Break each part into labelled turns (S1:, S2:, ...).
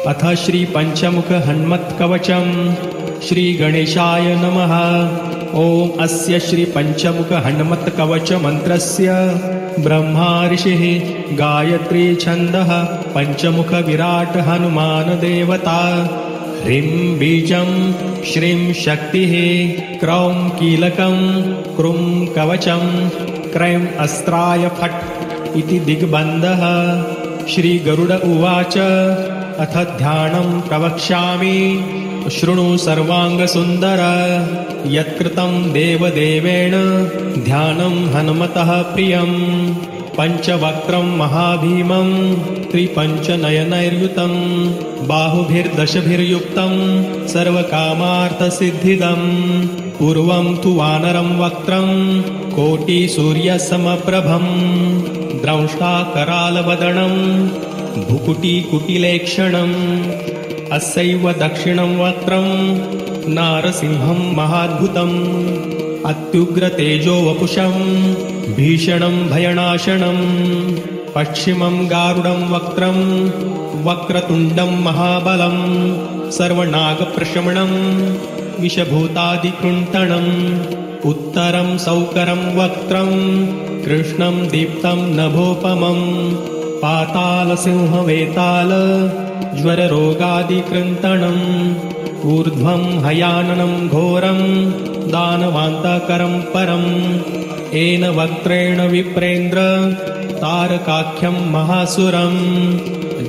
S1: अथ श्रीपञ्चमुख हनुमत्कवचम् श्रीगणेशाय नमः। ॐ अस्य श्रीपञ्चमुख हनुमत्कवचमन्त्रस्य ब्रह्मा ऋषिः गायत्री छन्दः पञ्चमुख विराट हनुमान देवता। ह्रीं बीजं श्रीं शक्तिः क्रौं कीलकं क्रूं कवचं क्रैं अस्त्राय फट् इति दिग्बन्धः। श्रीगरुड उवाच अथ ध्यानं प्रवक्ष्यामि शृणु सर्वाङ्गसुन्दर। यत्कृतं देवदेवेन ध्यानं हनुमतः प्रियं। पञ्चवक्त्रं महाभीमं त्रिपञ्चनयनैर्युतं बाहुभिर्दशभिर्युक्तं सर्वकामार्थसिद्धिदं। पूर्वं तु वानरं वक्त्रं कोटिसूर्यसमप्रभं द्रंष्टाकरालवदनं भुकुटिकुटिलेक्षणम्। अस्यैव दक्षिणं वक्त्रं नारसिंहं महाद्भुतम् अत्युग्रतेजो वपुषं भीषणं भयनाशनम्। पश्चिमं गारुडं वक्त्रं वक्रतुण्डं महाबलं सर्वनागप्रशमनं विषभूतादिकृन्तनम्। उत्तरं सौकरं वक्त्रं कृष्णं दीप्तं नभोपमं पातालसिंहवेताल ज्वररोगादिकृन्तनम्। ऊर्ध्वं हयाननं घोरं दानवान्तकरं परम्। येन वक्त्रेण विप्रेन्द्र तारकाख्यं महासुरं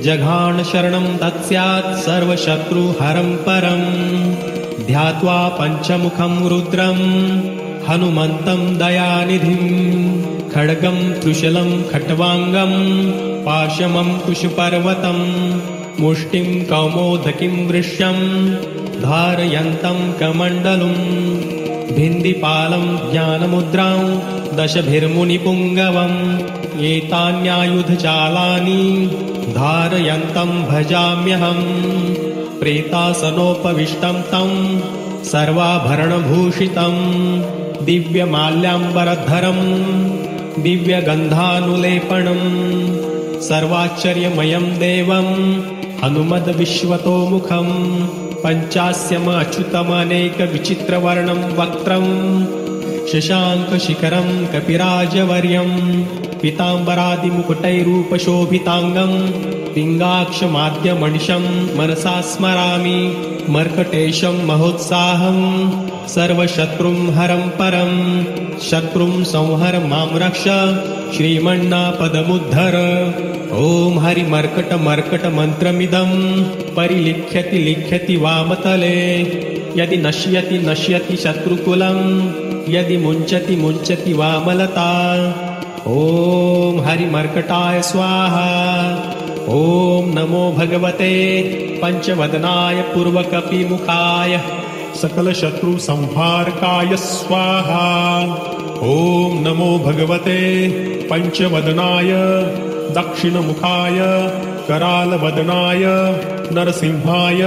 S1: जघान शरणं तत्स्यात् सर्वशत्रुहरं परम्। ध्यात्वा पञ्चमुखं रुद्रं हनुमन्तं दयानिधिं खड्गं त्रिशूलं खट्वाङ्गं पाशमं कुशपर्वतं मुष्टिं कौमोदकीं वृष्यं धारयन्तं कमण्डलुं भिन्दिपालं ज्ञानमुद्रां दशभिर्मुनिपुङ्गवम्। एतान्यायुधजालानि धारयन्तं भजाम्यहम्। प्रेतासनोपविष्टं तं सर्वाभरणभूषितं दिव्यमाल्याम्बरधरं दिव्यगन्धानुलेपनं सर्वाश्चर्यमयं देवं हनुमद्विश्वतोमुखं। पञ्चास्यमच्युतमनेकविचित्रवर्णं वक्त्रं शशाङ्कशिखरं कपिराजवर्यं पीताम्बरादिमुकुटैरूपशोभिताङ्गं पिङ्गाक्षमाद्यमनिशं मनसा स्मरामि। मर्कटेशं महोत्साहं सर्वशत्रुं हरं परं शत्रुं संहर मां रक्ष श्रीमन्नापदमुद्धर। ॐ हरिमर्कटमर्कटमन्त्रमिदं परिलिख्यति लिख्यति वामतले। यदि नश्यति नश्यति शत्रुकुलं यदि मुञ्चति मुञ्चति वामलता। ॐ हरिमर्कटाय स्वाहा। ॐ नमो भगवते पञ्चवदनाय पूर्वकपिमुखाय सकलशत्रुसंहारकाय स्वाहा। ॐ नमो भगवते पञ्चवदनाय दक्षिणमुखाय करालवदनाय नरसिंहाय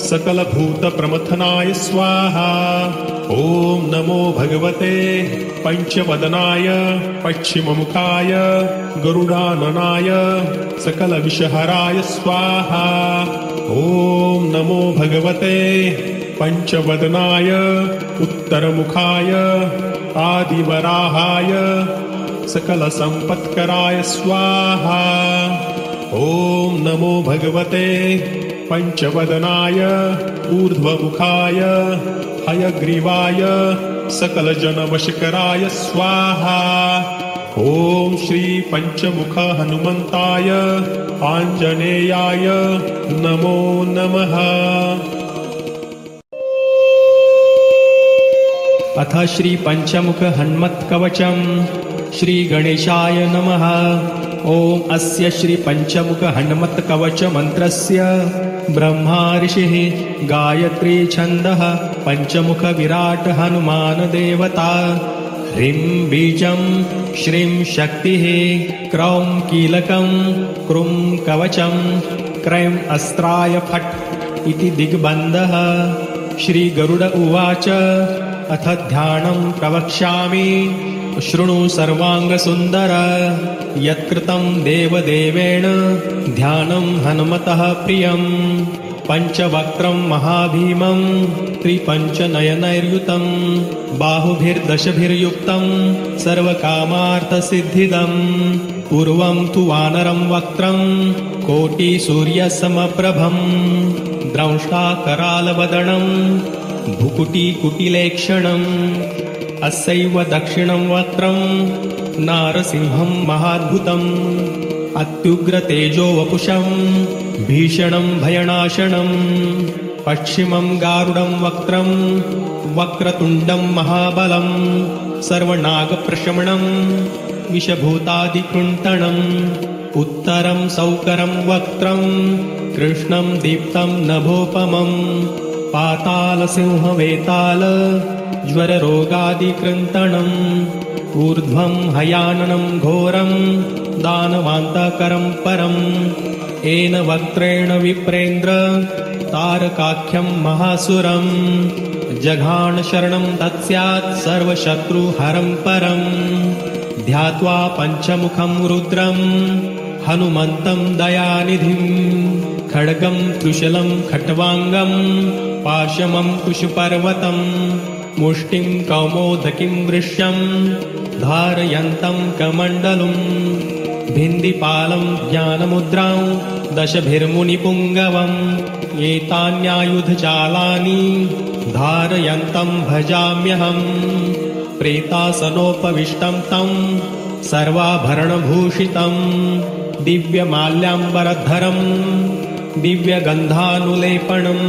S1: सकलभूतप्रमथनाय स्वाहा। ॐ नमो भगवते पञ्चवदनाय पश्चिममुखाय गरुडाननाय सकलविषहराय स्वाहा। ॐ नमो भगवते पञ्चवदनाय उत्तरमुखाय आदिवराहाय सकलसम्पत्कराय स्वाहा। ॐ नमो भगवते पञ्चवदनाय ऊर्ध्वमुखाय हयग्रीवाय सकलजनवशकराय स्वाहा। ॐ श्री पञ्चमुख हनुमन्ताय आञ्जनेयाय नमो नमः। अथ श्रीपञ्चमुख हनुमत्कवचम् श्रीगणेशाय नमः। ॐ अस्य श्रीपञ्चमुख हनुमत्कवचमन्त्रस्य ब्रह्मा ऋषिः गायत्री छन्दः पञ्चमुख विराट हनुमान देवता। ह्रीं बीजं श्रीं शक्तिः क्रौं कीलकं क्रूं कवचं क्रैं अस्त्राय फट् इति दिग्बन्धः। श्रीगरुड उवाच अथ ध्यानं प्रवक्ष्यामि शृणु सर्वाङ्गसुन्दर यत्कृतं देवदेवेन ध्यानं हनुमतः प्रियम् पञ्चवक्त्रं महाभीमं त्रिपञ्चनयनैर्युतं बाहुभिर्दशभिर्युक्तं सर्वकामार्थसिद्धिदम् पूर्वं तु वानरं वक्त्रं कोटिसूर्यसमप्रभम् द्रंष्टाकरालवदनं भुकुटिकुटिलेक्षणम् अस्यैव दक्षिणं वक्त्रं नारसिंहं महाद्भुतम् अत्युग्रतेजो वपुषं भीषणं भयनाशनम् पश्चिमं गारुडं वक्त्रं वक्रतुण्डं महाबलं सर्वनागप्रशमनं विषभूतादिकृन्तनम् उत्तरं सौकरं वक्त्रं कृष्णं दीप्तं नभोपमं पातालसिंहवेताल ज्वररोगादिकृन्तनम् ऊर्ध्वं हयाननं घोरं दानवान्तकरं परम् येन वक्त्रेण विप्रेन्द्र तारकाख्यं महासुरम् जघान शरणं तत्स्यात् सर्वशत्रुहरं परम् ध्यात्वा पञ्चमुखं रुद्रं हनुमन्तं दयानिधिं खड्गं त्रिशूलं खट्वाङ्गं पाशमं कुशपर्वतं मुष्टिं कौमोदकीं वृष्यं धारयन्तं कमण्डलुं भिन्दिपालं ज्ञानमुद्रां दशभिर्मुनिपुङ्गवम् एतान्यायुधजालानि धारयन्तं भजाम्यहम् प्रेतासनोपविष्टं तं सर्वाभरणभूषितं दिव्यमाल्याम्बरधरं दिव्यगन्धानुलेपनं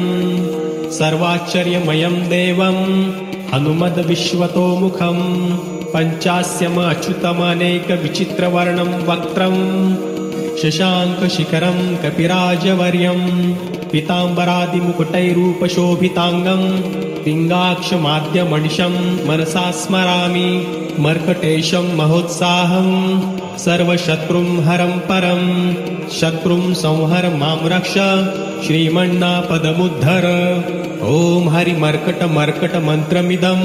S1: सर्वाश्चर्यमयं देवं हनुमद्विश्वतोमुखं पञ्चास्यमच्युतमनेकविचित्रवर्णं वक्त्रं शशाङ्कशिखरं कपिराजवर्यं पीताम्बरादिमुकुटैरूपशोभिताङ्गं पिङ्गाक्षमाद्यमनिशं मनसा स्मरामि मर्कटेशं महोत्साहं सर्वशत्रुं हरं परं शत्रुं संहर मां रक्ष श्रीमन्नापदमुद्धर ॐ हरिमर्कटमर्कटमन्त्रमिदं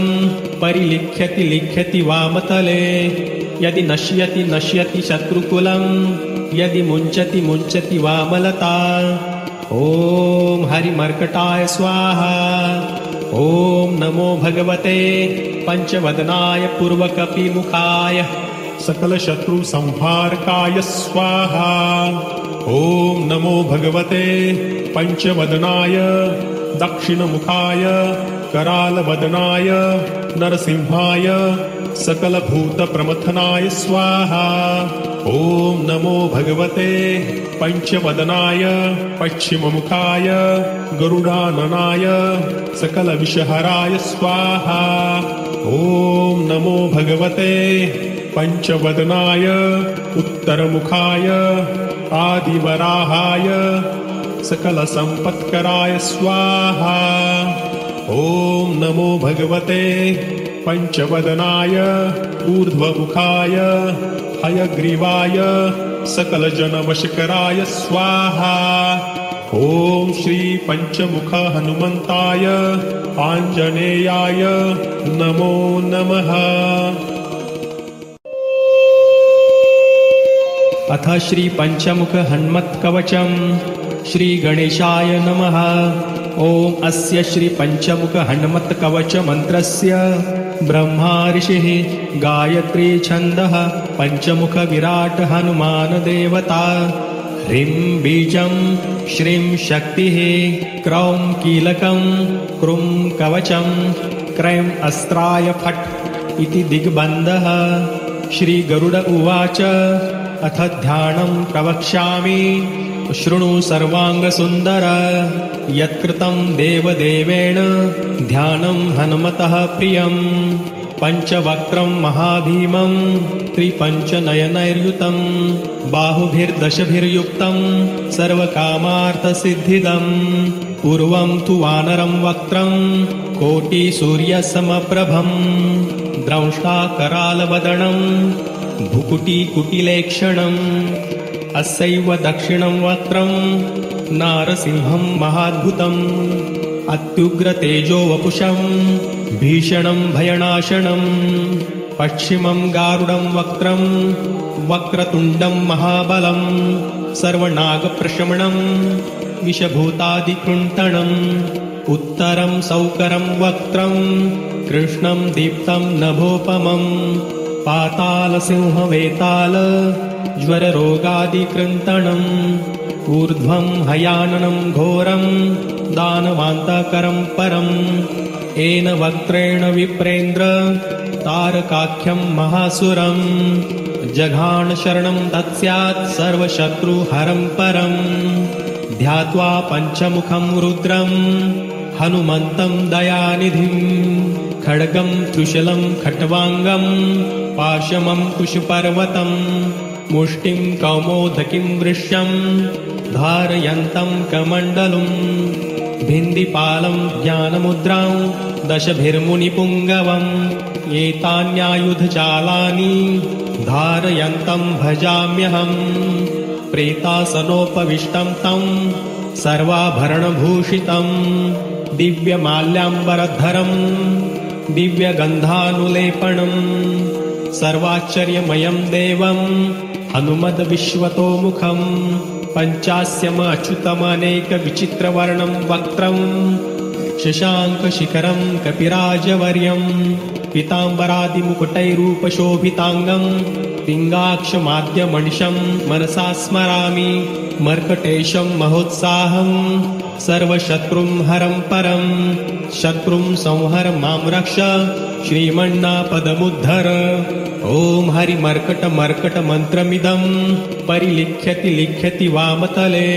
S1: परिलिख्यति लिख्यति वामतले यदि नश्यति नश्यति शत्रुकुलं यदि मुञ्चति मुञ्चति वामलता ॐ हरिमर्कटाय स्वाहा ॐ नमो भगवते पञ्चवदनाय पूर्वकपिमुखाय सकलशत्रुसंहारकाय स्वाहा ॐ नमो भगवते पञ्चवदनाय दक्षिणमुखाय करालवदनाय नरसिंहाय सकलभूतप्रमथनाय स्वाहा ॐ नमो भगवते पञ्चवदनाय पश्चिममुखाय गरुडाननाय सकलविषहराय स्वाहा ॐ नमो भगवते पञ्चवदनाय उत्तरमुखाय आदिवराहाय सकलसम्पत्कराय स्वाहा ॐ नमो भगवते पञ्चवदनाय ऊर्ध्वमुखाय हयग्रीवाय सकलजनवशकराय स्वाहा ॐ श्री पञ्चमुख हनुमन्ताय आञ्जनेयाय नमो नमः। अथ श्री पञ्चमुख हनुमत्कवचम् श्री गणेशाय नमः। ॐ अस्य श्री पञ्चमुख हनुमत्कवच मन्त्रस्य ब्रह्मा ऋषिः गायत्री छन्दः पञ्चमुख विराट हनुमान देवता ह्रीं बीजं श्रीं शक्तिः क्रौं कीलकं क्रूं कवचं क्रैं अस्त्राय फट् इति दिग्बन्धः। श्री गरुड उवाच अथ ध्यानं प्रवक्ष्यामि शृणु सर्वाङ्गसुन्दर यत्कृतं देवदेवेन ध्यानं हनुमतः प्रियम् पञ्चवक्त्रं महाभीमं त्रिपञ्चनयनैर्युतं बाहुभिर्दशभिर्युक्तं सर्वकामार्थसिद्धिदम् पूर्वं तु वानरं वक्त्रं कोटिसूर्यसमप्रभं द्रंष्टाकरालवदनं भुकुटिकुटिलेक्षणम् अस्यैव दक्षिणं वक्त्रं नारसिंहं महाद्भुतम् अत्युग्रतेजो वपुषं भीषणं भयनाशनं पश्चिमं गारुडं वक्त्रं वक्रतुण्डं महाबलं सर्वनागप्रशमनं विषभूतादिकृन्तनं उत्तरं सौकरं वक्त्रं कृष्णं दीप्तं नभोपमं पातालसिंहवेताल ज्वररोगादिकृन्तनम् ऊर्ध्वं हयाननं घोरं दानवान्तकरं परम् येन वक्त्रेण विप्रेन्द्र तारकाख्यं महासुरं जघान शरणं तत्स्यात् सर्वशत्रुहरं परम् ध्यात्वा पञ्चमुखं रुद्रं हनुमन्तं दयानिधिं खड्गं त्रिशूलं खट्वाङ्गं पाशमं कुशपर्वतं मुष्टिं कौमोदकीं वृष्यं धारयन्तं कमण्डलुं भिन्दिपालं ज्ञानमुद्रां दशभिर्मुनिपुङ्गवम् एतान्यायुधजालानि धारयन्तं भजाम्यहम् प्रेतासनोपविष्टं तं सर्वाभरणभूषितं दिव्यमाल्याम्बरधरं दिव्यगन्धानुलेपनं सर्वाश्चर्यमयं देवं हनुमद्विश्वतोमुखं पञ्चास्यमच्युतमनेकविचित्रवर्णं वक्त्रं शशाङ्कशिखरं कपिराजवर्यं पीताम्बरादिमुकुटैरूपशोभिताङ्गं पिङ्गाक्षमाद्यमनिशं मनसा स्मरामि मर्कटेशं महोत्साहं सर्वशत्रुं हरं परं शत्रुं संहर मां रक्ष श्रीमन्नापदमुद्धर ॐ हरिमर्कटमर्कटमन्त्रमिदं परिलिख्यति लिख्यति वामतले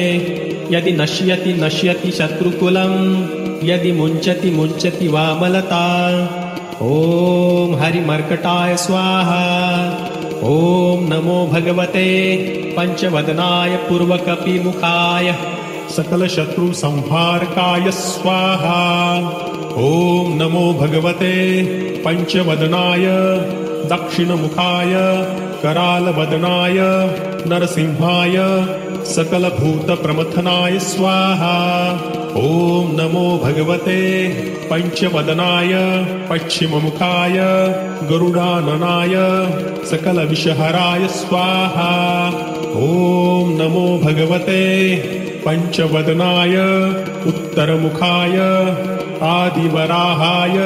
S1: यदि नश्यति नश्यति शत्रुकुलं यदि मुञ्चति मुञ्चति वामलता ॐ हरिमर्कटाय स्वाहा ॐ नमो भगवते पञ्चवदनाय पूर्वकपिमुखाय सकलशत्रुसंहारकाय स्वाहा ॐ नमो भगवते पञ्चवदनाय दक्षिणमुखाय करालवदनाय नरसिंहाय सकलभूतप्रमथनाय स्वाहा ॐ नमो भगवते पञ्चवदनाय पश्चिममुखाय गरुडाननाय सकलविषहराय स्वाहा ॐ नमो भगवते पञ्चवदनाय उत्तरमुखाय आदिवराहाय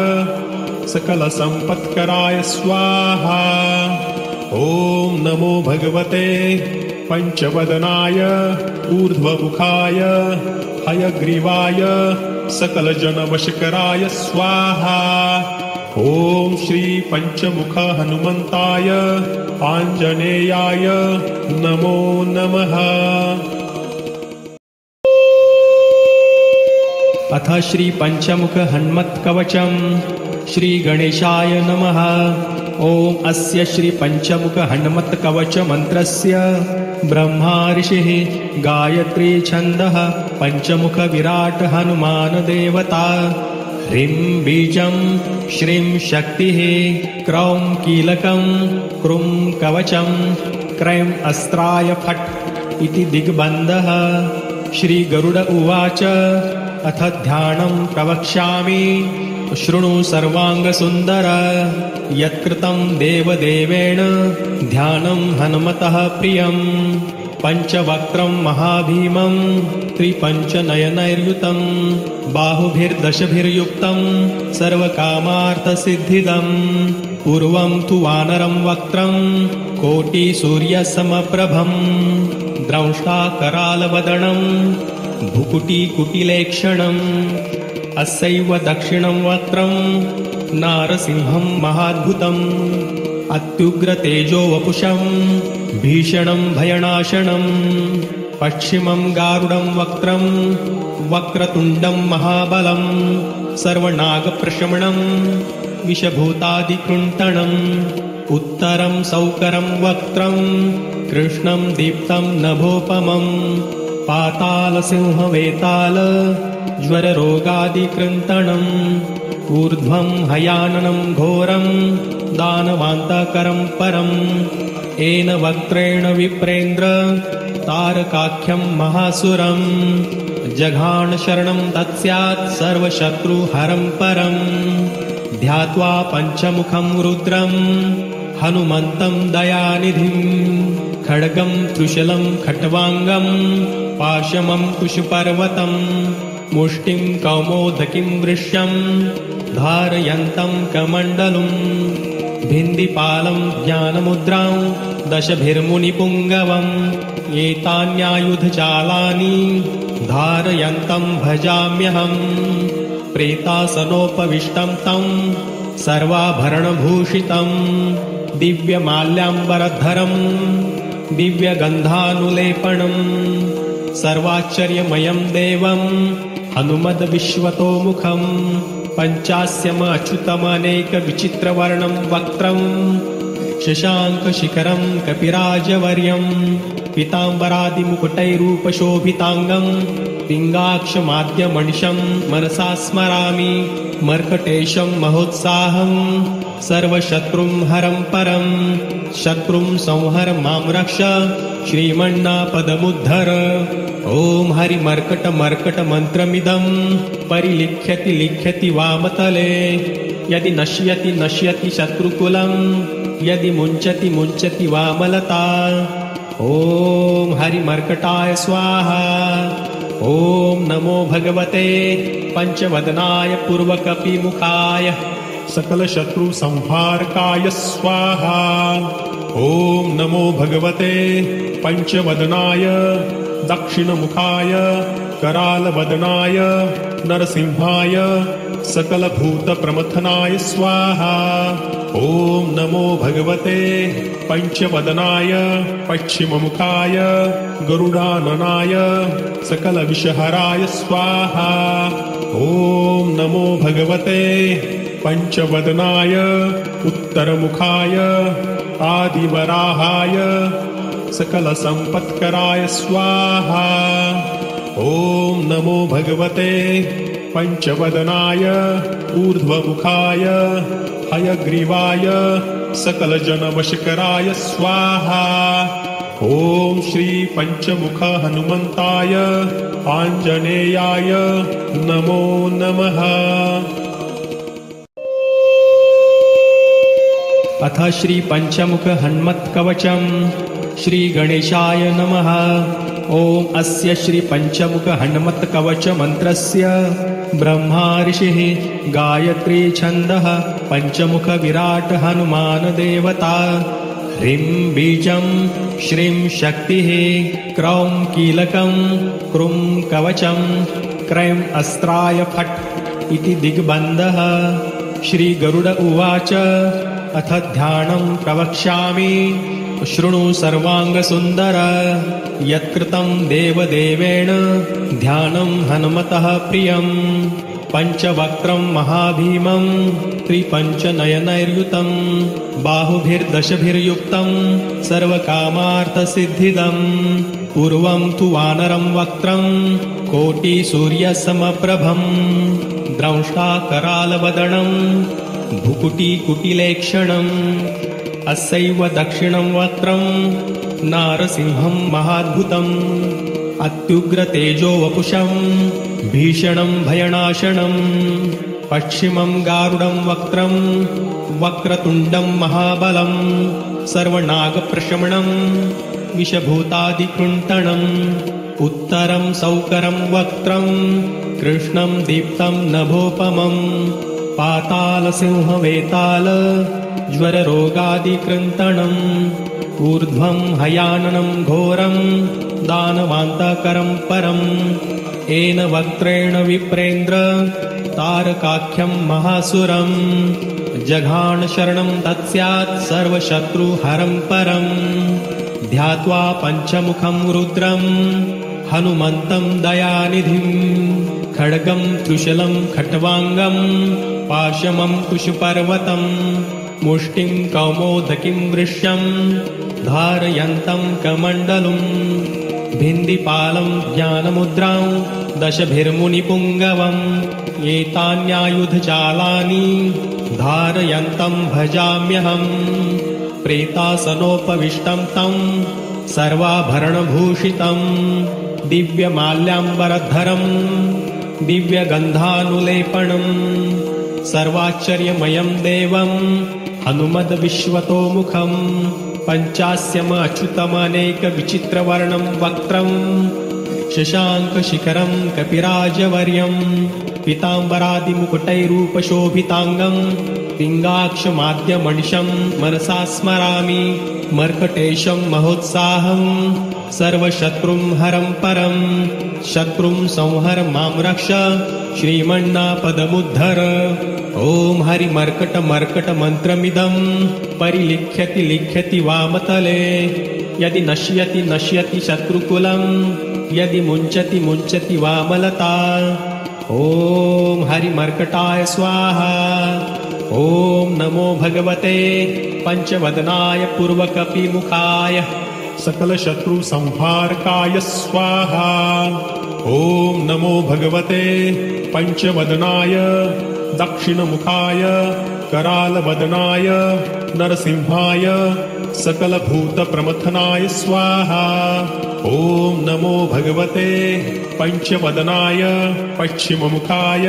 S1: सकलसम्पत्कराय स्वाहा ॐ नमो भगवते पञ्चवदनाय ऊर्ध्वमुखाय हयग्रीवाय सकलजनवशकराय स्वाहा ॐ श्री पञ्चमुख हनुमन्ताय आञ्जनेयाय नमो नमः। अथ श्री पञ्चमुख हनुमत्कवचं श्री गणेशाय नमः। ॐ अस्य श्री पञ्चमुख हनुमत्कवच मन्त्रस्य ब्रह्मा ऋषिः गायत्री छन्दः पञ्चमुख विराट हनुमान देवता ह्रीं बीजं श्रीं शक्तिः क्रौं कीलकं क्रुं कवचं क्रैं अस्त्राय फट् इति दिग्बन्धः। श्री गरुड उवाच अथ ध्यानं प्रवक्ष्यामि शृणु सर्वाङ्गसुन्दर यत्कृतं देवदेवेन ध्यानं हनुमतः प्रियं पञ्चवक्त्रं महाभीमं त्रिपञ्चनयनैर्युतं बाहुभिर्दशभिर्युक्तं सर्वकामार्थसिद्धिदं पूर्वं तु वानरं वक्त्रं कोटिसूर्यसमप्रभं द्रंष्टाकरालवदनं भुकुटिकुटिलेक्षणम् अस्यैव दक्षिणं वक्त्रं नारसिंहं महाद्भुतम् अत्युग्रतेजो वपुषं भीषणं भयनाशनं पश्चिमं गारुडं वक्त्रं वक्रतुण्डं महाबलं सर्वनागप्रशमनं विषभूतादिकृन्तनम् उत्तरं सौकरं वक्त्रं कृष्णं दीप्तं नभोपमं पातालसिंहवेताल ज्वररोगादिकृन्तनम् ऊर्ध्वं हयाननं घोरं दानवान्तकरं परम् येन वक्त्रेण विप्रेन्द्र तारकाख्यं महासुरं जघान शरणं तत्स्यात् सर्वशत्रुहरं परं ध्यात्वा पञ्चमुखं रुद्रं हनुमन्तं दयानिधिं खड्गं त्रिशूलं खट्वाङ्गं पाशमं कुशपर्वतं मुष्टिं कौमोदकीं वृष्यं धारयन्तं कमण्डलुं भिन्दिपालं ज्ञानमुद्रां दशभिर्मुनिपुङ्गवम् एतान्यायुधजालानि धारयन्तं भजाम्यहम् प्रेतासनोपविष्टं तं सर्वाभरणभूषितं दिव्यमाल्याम्बरधरं दिव्यगन्धानुलेपनं सर्वाश्चर्यमयं देवं हनुमद्विश्वतोमुखं पञ्चास्यमच्युतमनेकविचित्रवर्णं वक्त्रं शशाङ्कशिखरं कपिराजवर्यं पीताम्बरादिमुकुटैरूपशोभिताङ्गं पिङ्गाक्षमाद्यमनिशं मनसा स्मरामि मर्कटेशं महोत्साहं सर्वशत्रुं हरं परं शत्रुं संहर मां रक्ष श्रीमन्नापदमुद्धर ॐ हरिमर्कटमर्कटमन्त्रमिदं परिलिख्यति लिख्यति वामतले यदि नश्यति शत्रुकुलं यदि मुञ्चति वामलता ॐ हरिमर्कटाय स्वाहा ॐ नमो भगवते पञ्चवदनाय पूर्वकपिमुखाय सकलशत्रुसंहारकाय स्वाहा ॐ नमो भगवते पञ्चवदनाय दक्षिणमुखाय करालवदनाय नरसिंहाय सकलभूतप्रमथनाय स्वाहा ॐ नमो भगवते पञ्चवदनाय पश्चिममुखाय गरुडाननाय सकलविषहराय स्वाहा ॐ नमो भगवते पञ्चवदनाय उत्तरमुखाय आदिवराहाय सकलसम्पत्कराय स्वाहा ॐ नमो भगवते पञ्चवदनाय ऊर्ध्वमुखाय हयग्रीवाय सकलजनवशकराय स्वाहा ॐ श्री पञ्चमुख हनुमन्ताय आञ्जनेयाय नमो नमः। अथ श्री पञ्चमुख हनुमत्कवचं श्री गणेशाय नमः। ॐ अस्य श्री पञ्चमुख हनुमत्कवच मन्त्रस्य ब्रह्मा ऋषिः गायत्री छन्दः पञ्चमुख विराट हनुमान देवता ह्रीं बीजं श्रीं शक्तिः क्रौं कीलकं क्रुं कवचं क्रैं अस्त्राय फट् इति दिग्बन्धः। श्री गरुड उवाच अथ ध्यानं प्रवक्ष्यामि शृणु सर्वाङ्गसुन्दर यत्कृतं देवदेवेन ध्यानं हनुमतः प्रियं पञ्चवक्त्रं महाभीमं त्रिपञ्चनयनैर्युतं बाहुभिर्दशभिर्युक्तं सर्वकामार्थसिद्धिदं पूर्वं तु वानरं वक्त्रं कोटिसूर्यसमप्रभं द्रंष्टाकरालवदनं भुकुटिकुटिलेक्षणम् अस्यैव दक्षिणं वक्त्रं नारसिंहं महाद्भुतम् अत्युग्रतेजो वपुषं भीषणं भयनाशनं पश्चिमं गारुडं वक्त्रं वक्रतुण्डं महाबलं सर्वनागप्रशमनं विषभूतादिकृण्टनम् उत्तरं सौकरं वक्त्रं कृष्णं दीप्तं नभोपमं पातालसिंहवेताल ज्वररोगादिकृन्तनम् ऊर्ध्वं हयाननं घोरं दानवान्तकरं परम् येन वक्त्रेण विप्रेन्द्र तारकाख्यं महासुरं जघान शरणं तत्स्यात् सर्वशत्रुहरं परं ध्यात्वा पञ्चमुखं रुद्रं हनुमन्तं दयानिधिं खड्गं त्रिशूलं खट्वाङ्गं पाशमं कुशपर्वतं मुष्टिं कौमोदकीं वृष्यं धारयन्तं कमण्डलुं भिन्दिपालं ज्ञानमुद्रां दशभिर्मुनिपुङ्गवम् एतान्यायुधजालानि धारयन्तं भजाम्यहम् प्रेतासनोपविष्टं तं सर्वाभरणभूषितं दिव्यमाल्याम्बरधरम् दिव्यगन्धानुलेपनम् सर्वाश्चर्यमयं देवम् हनुमद्विश्वतोमुखम् पञ्चास्यमच्युतमनेकविचित्रवर्णं वक्त्रम् शशाङ्कशिखरं कपिराजवर्यम् पीताम्बरादिमुकुटैरूपशोभिताङ्गम् पिङ्गाक्षमाद्यमनिशं मनसा स्मरामि मर्कटेशं महोत्साहम् सर्वशत्रुं हरं परं शत्रुं संहर मां रक्ष श्रीमन्नापदमुद्धर ॐ हरिमर्कटमर्कटमन्त्रमिदं परिलिख्यति लिख्यति वामतले यदि नश्यति शत्रुकुलं यदि मुञ्चति वामलता ॐ हरिमर्कटाय स्वाहा ॐ नमो भगवते पंचवदनाय पूर्वकपिमुखाय सकलशत्रुसंहारकाय स्वाहा ॐ नमो भगवते पंचवदनाय दक्षिणमुखाय करालवदनाय नरसिंहाय सकलभूतप्रमथनाय स्वाहा ॐ नमो भगवते पंचवदनाय पश्चिममुखाय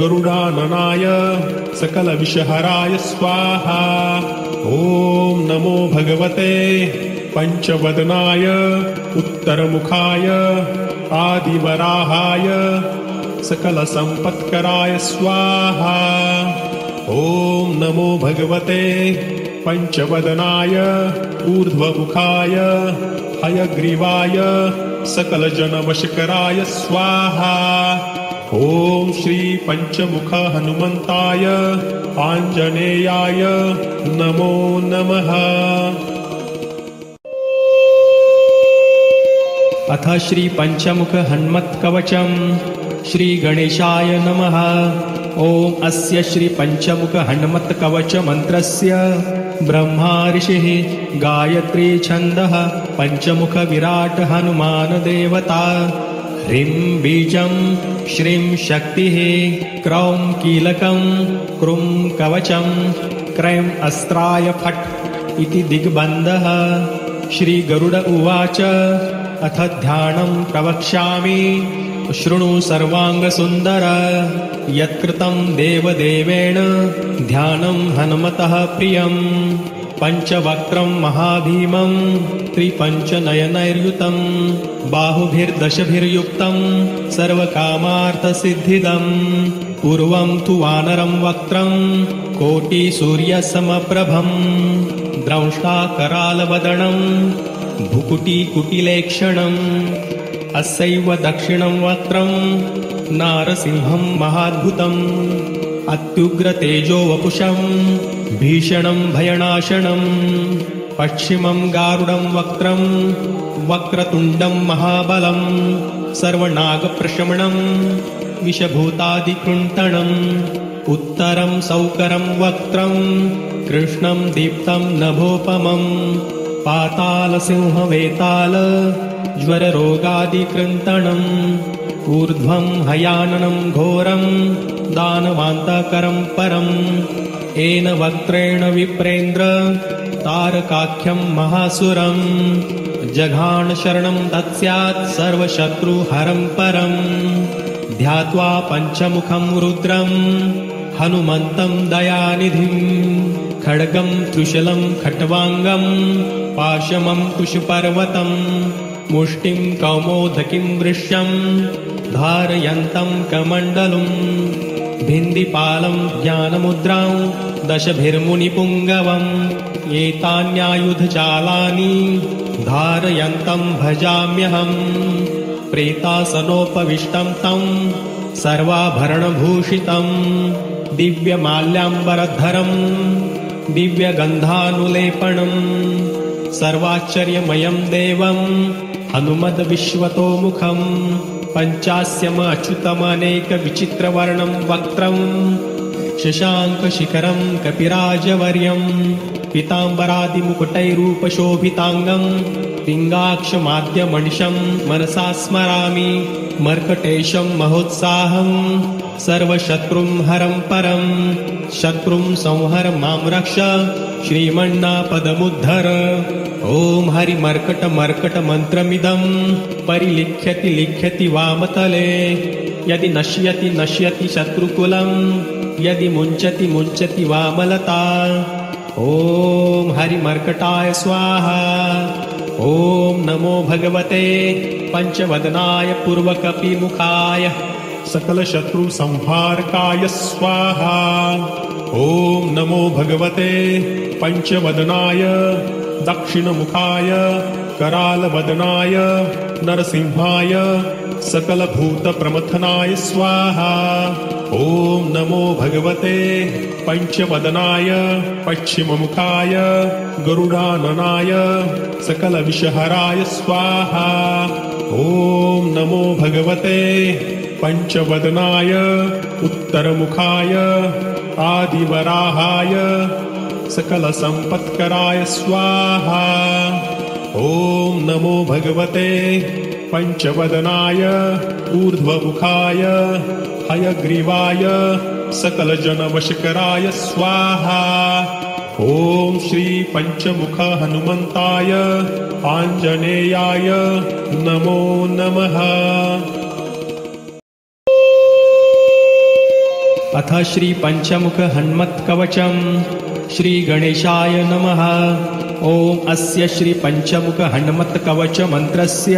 S1: गरुडाननाय सकलविषहराय स्वाहा ॐ नमो भगवते पंचवदनाय उत्तरमुखाय आदिवराहाय सकलसम्पत्कराय स्वाहा ॐ नमो भगवते पंचवदनाय ऊर्ध्वमुखाय हयग्रीवाय सकलजनवशकराय स्वाहा ॐ श्री पंचमुख हनुमन्ताय आञ्जनेयाय नमो नमः। अथ श्री पंचमुख हनुमत्कवचम् श्री गणेशाय नमः। ॐ अस्य श्री पंचमुख हनुमत्कवच मन्त्रस्य ब्रह्मा ऋषिः गायत्री छन्दः पंचमुख विराट हनुमान देवता ह्रीं बीजं श्रीं शक्तिः क्रौं कीलकं क्रूं कवचं क्रैं अस्त्राय फट् इति दिग्बन्धः। श्री गरुड उवाच अथ ध्यानं प्रवक्ष्यामि शृणु सर्वाङ्गसुन्दर यत्कृतं देवदेवेन ध्यानं हनुमतः प्रियम् पञ्चवक्त्रं महाभीमं त्रिपञ्चनयनैर्युतं बाहुभिर्दशभिर्युक्तं सर्वकामार्थसिद्धिदम् पूर्वं तु वानरं वक्त्रं कोटिसूर्यसमप्रभम् द्रंष्टाकरालवदनं भुकुटिकुटिलेक्षणम् अस्यैव दक्षिणं वक्त्रं नारसिंहं महाद्भुतम् अत्युग्रतेजो वपुषं भीषणं भयनाशनम् पश्चिमं गारुडं वक्त्रं वक्रतुण्डं महाबलम् सर्वनागप्रशमनं विषभूतादिकृन्तनम् उत्तरं सौकरं वक्त्रं कृष्णं दीप्तं नभोपमम् पातालसिंहवेताल ज्वररोगादिकृन्तनम् ऊर्ध्वं हयाननं घोरं दानवान्तकरं परम् येन वक्त्रेण विप्रेन्द्र तारकाख्यं महासुरं जघान शरणं तत्स्यात् सर्वशत्रुहरं परम् ध्यात्वा पञ्चमुखं रुद्रं हनुमन्तं दयानिधिं खड्गं त्रिशूलं खट्वाङ्गं पाशमं कुशपर्वतं मुष्टिं कौमोदकीं वृष्यं धारयन्तं कमण्डलुं भिन्दिपालं ज्ञानमुद्रां दशभिर्मुनिपुङ्गवम् एतान्यायुधजालानि धारयन्तं भजाम्यहम् प्रेतासनोपविष्टं तं सर्वाभरणभूषितं दिव्यमाल्याम्बरधरम् दिव्यगन्धानुलेपनम् सर्वाश्चर्यमयं देवं हनुमद्विश्वतोमुखम् पञ्चास्यमच्युतमनेकविचित्रवर्णं वक्त्रं शशाङ्कशिखरं कपिराजवर्यम् पीताम्बरादिमुकुटैरूपशोभिताङ्गम् पिङ्गाक्षमाद्यमनिशं मनसा स्मरामि मर्कटेशं महोत्साहम् सर्वशत्रुं हरं परं शत्रुं संहर मां रक्ष श्रीमन्नापदमुद्धर। ॐ हरिमर्कटमर्कटमन्त्रमिदं परिलिख्यति लिख्यति वामतले। यदि नश्यति नश्यति शत्रुकुलं यदि मुञ्चति मुञ्चति वामलता। ॐ हरिमर्कटाय स्वाहा। ॐ नमो भगवते पंचवदनाय पूर्वकपिमुखाय सकलशत्रुसंहारकाय स्वाहा। ॐ नमो भगवते पंचवदनाय दक्षिणमुखाय करालवदनाय नरसिंहाय सकलभूतप्रमथनाय स्वाहा। ॐ नमो भगवते पंचवदनाय पश्चिममुखाय गरुडाननाय सकलविषहराय स्वाहा। ॐ नमो भगवते पंचवदनाय उत्तरमुखाय आदिवराहाय सकलसम्पत्कराय स्वाहा। ॐ नमो भगवते पंचवदनाय ऊर्ध्वमुखाय हयग्रीवाय सकलजनवशकराय स्वाहा। ॐ श्री पंचमुख हनुमन्ताय आञ्जनेयाय नमो नमः। अथ श्री पंचमुख हनुमत्कवचम् श्री गणेशाय नमः। ॐ अस्य श्री पंचमुख हनुमत्कवच मंत्रस्य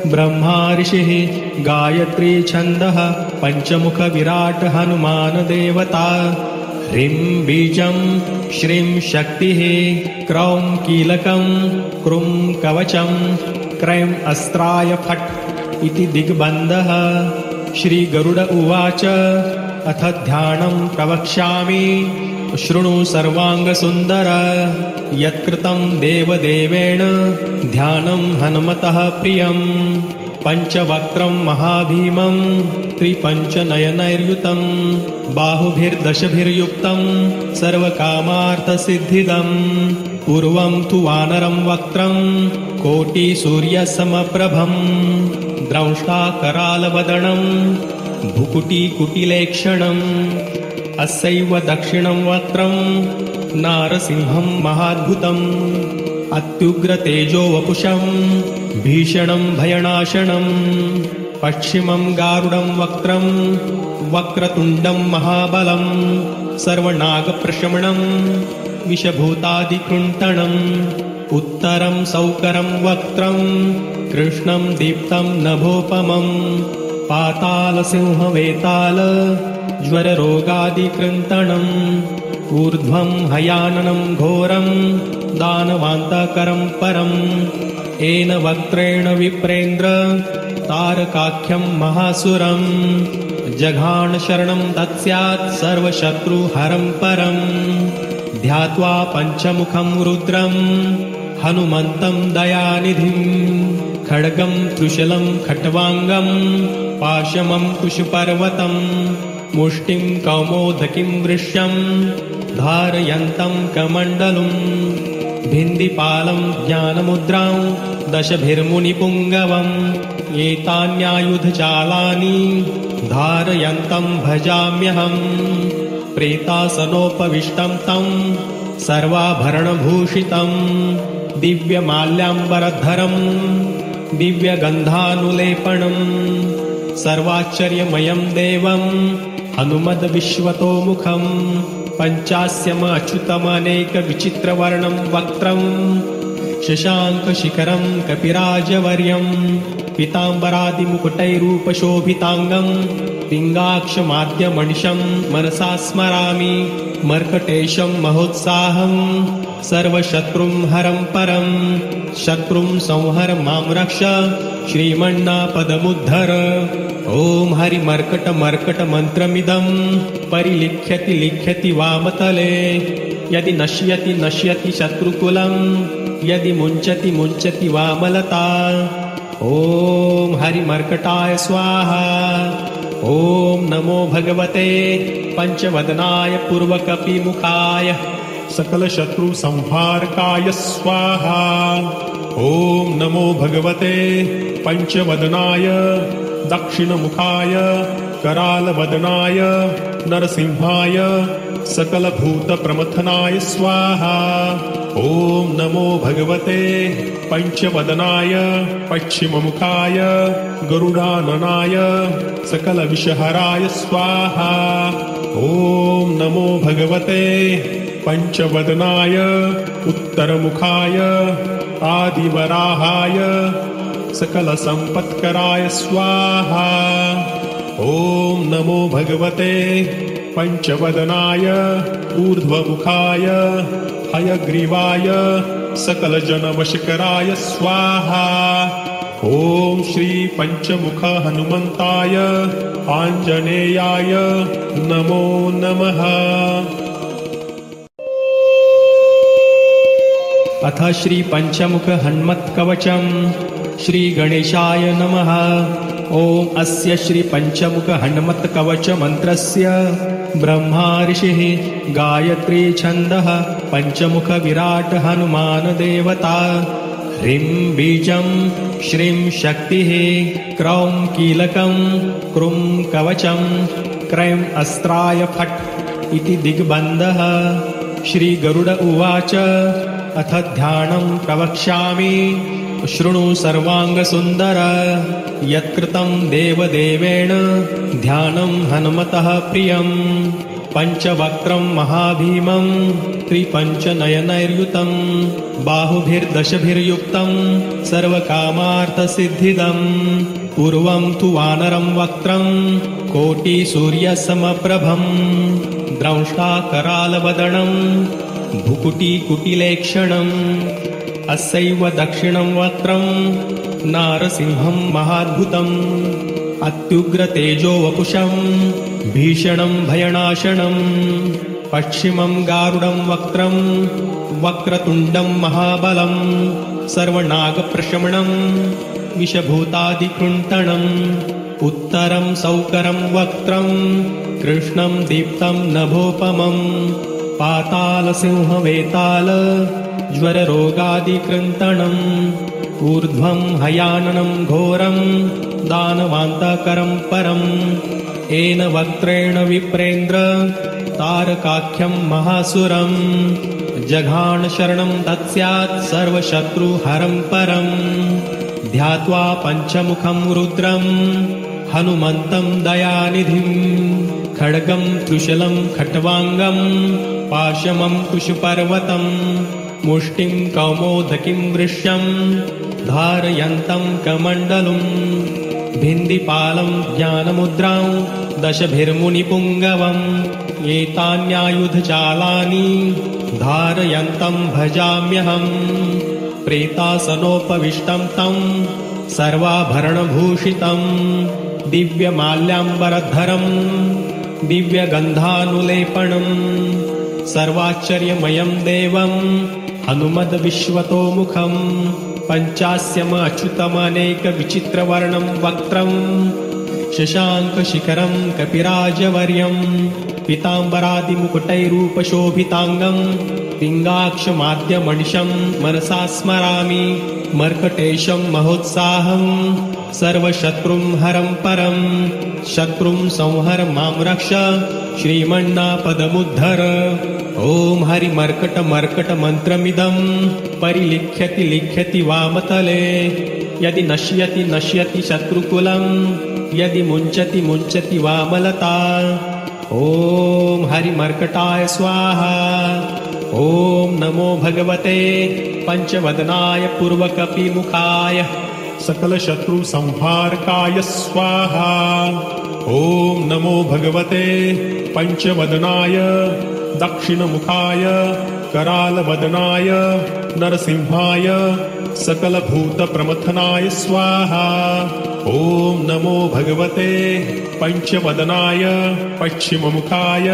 S1: ब्रह्मा ऋषिः गायत्री छन्दः पंचमुख विराट हनुमान देवता। ह्रीं बीजं श्रीं शक्तिः क्रौं कीलकं क्रूं कवचं क्रैं अस्त्राय फट् इति दिग्बन्धः। श्री गरुड उवाच अथ ध्यानं प्रवक्ष्यामि शृणु सर्वाङ्गसुन्दर। यत्कृतं देवदेवेन ध्यानं हनुमतः प्रियं पञ्चवक्त्रं महाभीमं त्रिपञ्चनयनैर्युतं बाहुभिर्दशभिर्युक्तं सर्वकामार्थसिद्धिदं। पूर्वं तु वानरं वक्त्रं कोटिसूर्यसमप्रभं द्रंष्टाकरालवदनं भुकुटिकुटिलेक्षणम्। अस्यैव दक्षिणं वक्त्रं नारसिंहं महाद्भुतम् अत्युग्रतेजो वपुषं भीषणं भयनाशनम्। पश्चिमं गारुडं वक्त्रं वक्रतुण्डं महाबलं सर्वनागप्रशमनं विषभूतादिकृन्तनम्। उत्तरं सौकरं वक्त्रं कृष्णं दीप्तं नभोपमं पातालसिंहवेताल ज्वररोगादिकृन्तनम्। ऊर्ध्वं हयाननं घोरं दानवान्तकरं परम् येन वक्त्रेण विप्रेन्द्र तारकाख्यं महासुरम्। जघान शरणं तत्स्यात् सर्वशत्रुहरं परम्। ध्यात्वा पञ्चमुखं रुद्रं हनुमन्तं दयानिधिं खड्गं त्रिशूलं खट्वाङ्गं पाशमं कुशपर्वतं मुष्टिं कौमोदकीं वृष्यं धारयन्तं कमण्डलुं भिन्दिपालं ज्ञानमुद्रां दशभिर्मुनिपुङ्गवम् एतान्यायुधजालानि धारयन्तं भजाम्यहम्। प्रेतासनोपविष्टं तं सर्वाभरणभूषितं दिव्यमाल्याम्बरधरं दिव्यगन्धानुलेपनं सर्वाश्चर्यमयं देवं हनुमद्विश्वतोमुखं पञ्चास्यमच्युतमनेकविचित्रवर्णं वक्त्रं शशाङ्कशिखरं कपिराजवर्यं पीताम्बरादिमुकुटैरूपशोभिताङ्गं पिङ्गाक्षमाद्यमनिशं मनसा स्मरामि मर्कटेशं महोत्साहं सर्वशत्रुं हरं परं शत्रुं संहर मां रक्ष श्रीमन्नापदमुद्धर। ॐ हरिमर्कटमर्कटमन्त्रमिदं परिलिख्यति लिख्यति वामतले। यदि नश्यति नश्यति शत्रुकुलं यदि मुञ्चति मुञ्चति वामलता। ॐ हरिमर्कटाय स्वाहा। ॐ नमो भगवते पंचवदनाय पूर्वकपिमुखाय सकलशत्रुसंहारकाय स्वाहा। ॐ नमो भगवते पंचवदनाय दक्षिणमुखाय करालवदनाय नरसिंहाय सकलभूतप्रमथनाय स्वाहा। ॐ नमो भगवते पंचवदनाय पश्चिममुखाय गरुडाननाय सकलविषहराय स्वाहा। ॐ नमो भगवते पंचवदनाय उत्तरमुखाय आदिवराहाय सकलसम्पत्कराय स्वाहा। ॐ नमो भगवते पंचवदनाय ऊर्ध्वमुखाय हयग्रीवाय सकलजनवशकराय स्वाहा। ॐ श्री पंचमुख हनुमन्ताय आञ्जनेयाय नमो नमः। अथ श्री पंचमुख हनुमत्कवचम्। श्री गणेशाय नमः। ॐ अस्य श्री पंचमुख हनुमत्कवच मंत्रस्य ब्रह्मा ऋषिः गायत्री छन्दः पंचमुख विराट हनुमान देवता। ह्रीं बीजं श्रीं शक्तिः क्रौं कीलकं क्रूं कवचं क्रैं अस्त्राय फट् इति दिग्बन्धः। श्री गरुड उवाच अथ ध्यानं प्रवक्ष्यामि शृणु सर्वाङ्गसुन्दर। यत्कृतं देवदेवेन ध्यानं हनुमतः प्रियं। पञ्चवक्त्रं महाभीमं त्रिपञ्चनयनैर्युतं बाहुभिर्दशभिर्युक्तं सर्वकामार्थसिद्धिदं। पूर्वं तु वानरं वक्त्रं कोटिसूर्यसमप्रभं द्रंष्टाकरालवदनं भुकुटिकुटिलेक्षणम्। अस्यैव दक्षिणं वक्त्रं नारसिंहं महाद्भुतम् अत्युग्रतेजो वपुषं भीषणं भयनाशनम्। पश्चिमं गारुडं वक्त्रं वक्रतुण्डं महाबलं सर्वनागप्रशमनं विषभूतादिकृन्तणम्। उत्तरं सौकरं वक्त्रं कृष्णं दीप्तं नभोपमं पातालसिंहवेताल ज्वररोगादिकृन्तणम्। ऊर्ध्वं हयाननं घोरं दानवान्तकरं परम्। येन वक्त्रेण विप्रेन्द्र तारकाख्यं महासुरम् जघान शरणं तत्स्यात् सर्वशत्रुहरं परम्। ध्यात्वा पञ्चमुखं रुद्रं हनुमन्तं दयानिधिं खड्गं त्रिशूलं खट्वाङ्गं पाशमं कुशपर्वतं मुष्टिं कौमोदकीं वृष्यं धारयन्तं कमण्डलुं भिन्दिपालं ज्ञानमुद्रां दशभिर्मुनिपुङ्गवम्। एतान्यायुधजालानि धारयन्तं भजाम्यहम्। प्रेतासनोपविष्टं तं सर्वाभरणभूषितं दिव्यमाल्याम्बरधरं दिव्यगन्धानुलेपनं सर्वाश्चर्यमयं देवं हनुमद्विश्वतोमुखं। पञ्चास्यमच्युतमनेकविचित्रवर्णं वक्त्रं शशाङ्कशिखरं कपिराजवर्यं पीताम्बरादिमुकुटैरूपशोभिताङ्गं पिङ्गाक्षमाद्यमनिशं मनसा स्मरामि। मर्कटेशं महोत्साहं सर्वशत्रुं हरं परं शत्रुं संहर मां रक्ष श्रीमन्नापदमुद्धर। ॐ हरिमर्कटमर्कटमन्त्रमिदं परिलिख्यति लिख्यति वामतले। यदि नश्यति नश्यति शत्रुकुलं यदि मुञ्चति मुञ्चति वामलता। ॐ हरिमर्कटाय स्वाहा। ॐ नमो भगवते पंचवदनाय पूर्वकपिमुखाय सकलशत्रुसंहारकाय स्वाहा। ॐ नमो भगवते पंचवदनाय दक्षिणमुखाय करालवदनाय नरसिंहाय सकलभूतप्रमथनाय स्वाहा। ॐ नमो भगवते पंचवदनाय पश्चिममुखाय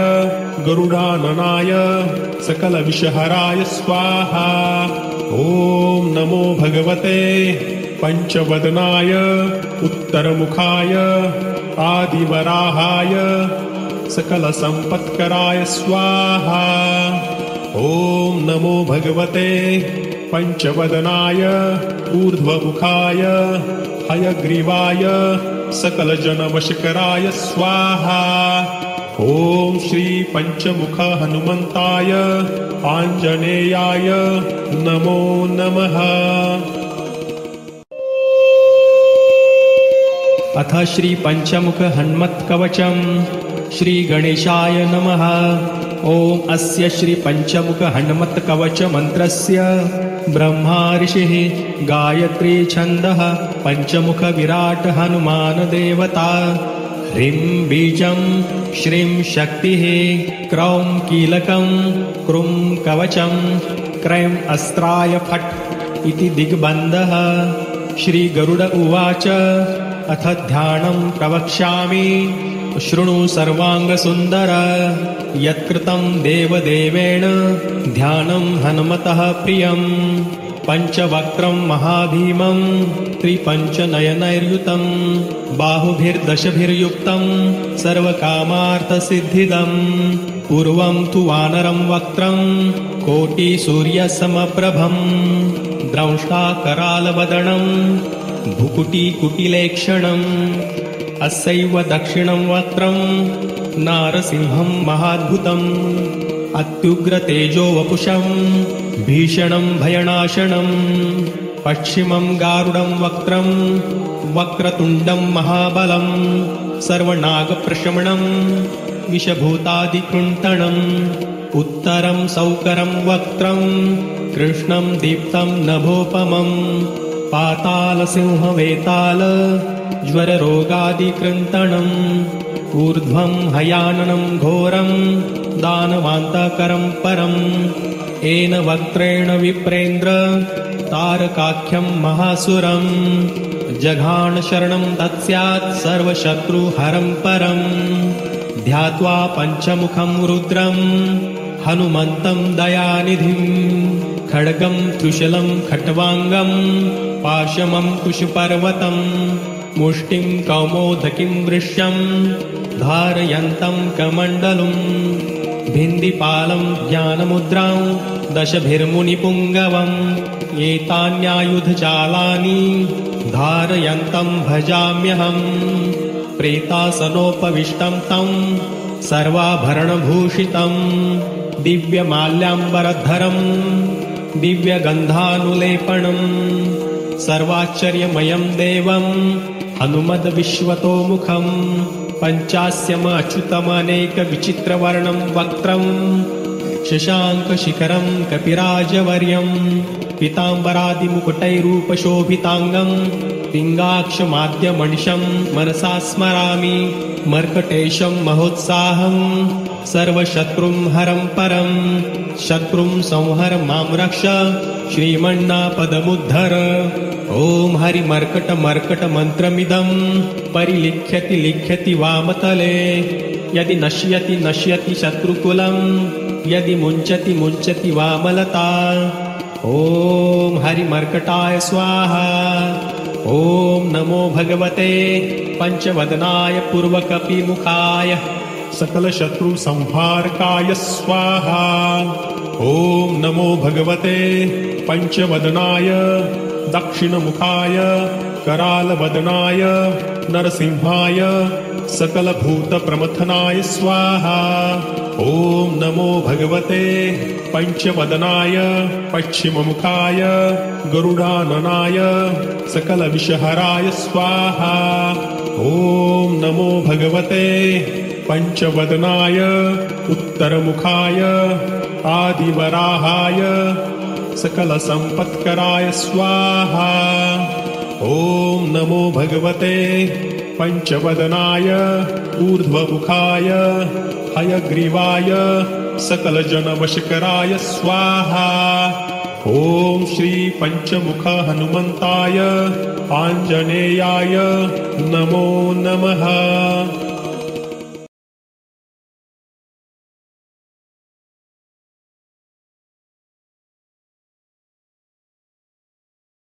S1: गरुडाननाय सकलविषहराय स्वाहा। ॐ नमो भगवते पंचवदनाय उत्तरमुखाय आदिवराहाय सकलसम्पत्कराय स्वाहा। ॐ नमो भगवते
S2: पंचवदनाय ऊर्ध्वमुखाय हयग्रीवाय सकलजनवशकराय स्वाहा। ॐ श्री पंचमुख हनुमन्ताय आञ्जनेयाय नमो नमः।
S1: अथ श्री पंचमुख हनुमत्कवचम्। श्री गणेशाय नमः। ॐ अस्य श्री पंचमुख हनुमत्कवच मन्त्रस्य ब्रह्मा ऋषिः गायत्री छन्दः पंचमुख विराट हनुमान देवता। ह्रीं बीजं श्रीं शक्तिः क्रौं कीलकं क्रूं कवचं क्रैं अस्त्राय फट् इति दिग्बन्धः। श्री गरुड उवाच अथ ध्यानं प्रवक्ष्यामि शृणु सर्वाङ्गसुन्दर। यत्कृतं देवदेवेन ध्यानं हनुमतः प्रियम्। पञ्चवक्त्रं महाभीमं त्रिपञ्चनयनैर्युतं बाहुभिर्दशभिर्युक्तं सर्वकामार्थसिद्धिदम्। पूर्वं तु वानरं वक्त्रं कोटिसूर्यसमप्रभम् द्रंष्टाकरालवदनं भुकुटिकुटिलेक्षणम्। अस्यैव दक्षिणं वक्त्रं नारसिंहं महाद्भुतम् अत्युग्रतेजो वपुषं भीषणं भयनाशनम्। पश्चिमं गारुडं वक्त्रं वक्रतुण्डं महाबलं सर्वनागप्रशमनं विषभूतादिकृन्तनम्। उत्तरं सौकरं वक्त्रं कृष्णं दीप्तं नभोपमम् पातालसिंहवेताल ज्वररोगादिकृन्तनम्। ऊर्ध्वं हयाननं घोरं दानवान्तकरं परम्। येन वक्त्रेण विप्रेन्द्र तारकाख्यं महासुरम् जघान शरणं तत्स्यात् सर्वशत्रुहरं परम्। ध्यात्वा पञ्चमुखं रुद्रं हनुमन्तं दयानिधिं खड्गं त्रिशूलं खट्वाङ्गं पाशमं कुशपर्वतं मुष्टिं कौमोदकीं वृष्यं धारयन्तं कमण्डलुं भिन्दिपालं ज्ञानमुद्रां दशभिर्मुनिपुङ्गवम्। एतान्यायुधजालानि धारयन्तं भजाम्यहम्। प्रेतासनोपविष्टं तं सर्वाभरणभूषितं दिव्यमाल्याम्बरधरं दिव्यगन्धानुलेपनं सर्वाश्चर्यमयं देवं हनुमद्विश्वतोमुखं। पञ्चास्यमच्युतमनेकविचित्रवर्णं वक्त्रं शशाङ्कशिखरं कपिराजवर्यं पीताम्बरादिमुकुटैरूपशोभिताङ्गं पिङ्गाक्षमाद्यमनिशं मनसा स्मरामि। मर्कटेशं महोत्साहं सर्वशत्रुं हरं परं शत्रुं संहर मां रक्ष श्रीमन्नापदमुद्धर। ॐ हरिमर्कटमर्कटमन्त्रमिदं परिलिख्यति लिख्यति वामतले। यदि नश्यति नश्यति शत्रुकुलं यदि मुञ्चति मुञ्चति वामलता। ॐ हरिमर्कटाय स्वाहा। ॐ नमो भगवते पंचवदनाय पूर्वकपिमुखाय
S2: सकलशत्रुसंहारकाय स्वाहा। ॐ नमो भगवते पंचवदनाय दक्षिणमुखाय करालवदनाय नरसिंहाय सकलभूतप्रमथनाय स्वाहा। ॐ नमो भगवते पंचवदनाय पश्चिममुखाय गरुडाननाय सकलविषहराय स्वाहा। ॐ नमो भगवते पंचवदनाय उत्तरमुखाय आदिवराहाय सकलसम्पत्कराय स्वाहा। ॐ नमो भगवते पंचवदनाय ऊर्ध्वमुखाय हयग्रीवाय सकलजनवशकराय स्वाहा। ॐ श्री पंचमुख हनुमन्ताय आञ्जनेयाय नमो नमः।